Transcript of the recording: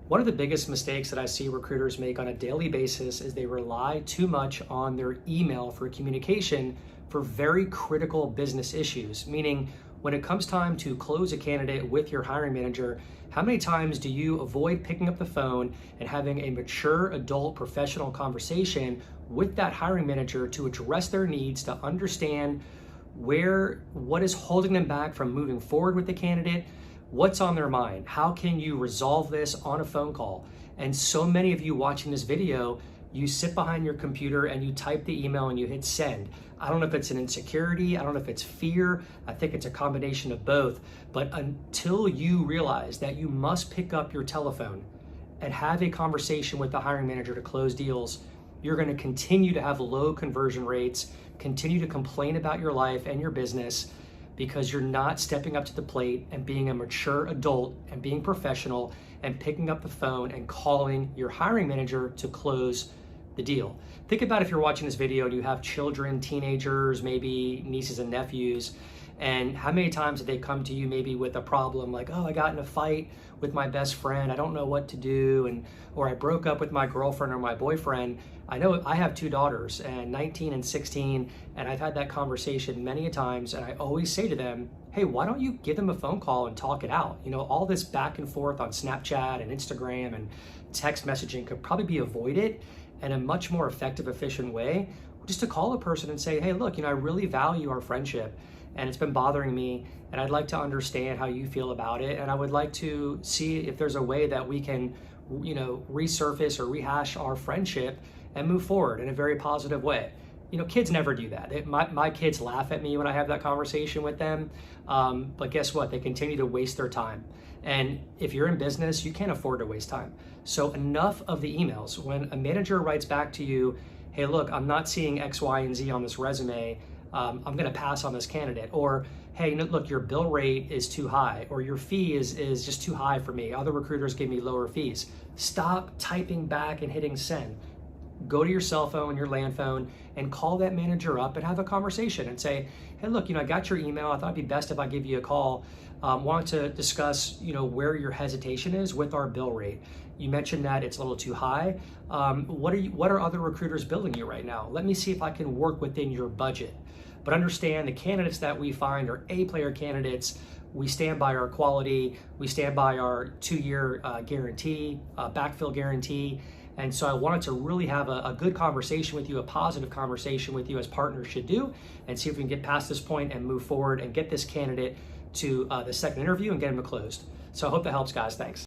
One of the biggest mistakes that I see recruiters make on a daily basis is they rely too much on their email for communication for very critical business issues. Meaning, when it comes time to close a candidate with your hiring manager, how many times do you avoid picking up the phone and having a mature adult professional conversation with that hiring manager to address their needs, to understand what is holding them back from moving forward with the candidate? What's on their mind? How can you resolve this on a phone call? And so many of you watching this video, you sit behind your computer and you type the email and you hit send. I don't know if it's an insecurity, I don't know if it's fear, I think it's a combination of both. But until you realize that you must pick up your telephone and have a conversation with the hiring manager to close deals, you're going to continue to have low conversion rates, continue to complain about your life and your business, because you're not stepping up to the plate and being a mature adult and being professional and picking up the phone and calling your hiring manager to close the deal. Think about if you're watching this video and you have children, teenagers, maybe nieces and nephews, and how many times have they come to you maybe with a problem like, oh, I got in a fight with my best friend, I don't know what to do, or I broke up with my girlfriend or my boyfriend. I know I have two daughters, and 19 and 16, and I've had that conversation many a times, and I always say to them, hey, why don't you give them a phone call and talk it out? You know, all this back and forth on Snapchat and Instagram and text messaging could probably be avoided in a much more effective, efficient way, just to call a person and say, hey, look, I really value our friendship, and it's been bothering me, and I'd like to understand how you feel about it, and I would like to see if there's a way that we can, resurface or rehash our friendship and move forward in a very positive way. Kids never do that. My kids laugh at me when I have that conversation with them, but guess what? They continue to waste their time. And if you're in business, you can't afford to waste time. So enough of the emails. When a manager writes back to you, hey, look, I'm not seeing X, Y, and Z on this resume, I'm gonna pass on this candidate. Or, hey, look, your bill rate is too high, or your fee is just too high for me. Other recruiters give me lower fees. Stop typing back and hitting send. Go to your cell phone, your land phone, and call that manager up and have a conversation and say, hey, look, I got your email. I thought it'd be best if I give you a call. Wanted to discuss, where your hesitation is with our bill rate. You mentioned that it's a little too high. What are other recruiters billing you right now? Let me see if I can work within your budget. But understand the candidates that we find are A-player candidates. We stand by our quality. We stand by our 2-year guarantee, backfill guarantee. And so I wanted to really have a good conversation with you, a positive conversation with you as partners should do, and see if we can get past this point and move forward and get this candidate to the second interview and get him closed. So I hope that helps, guys. Thanks.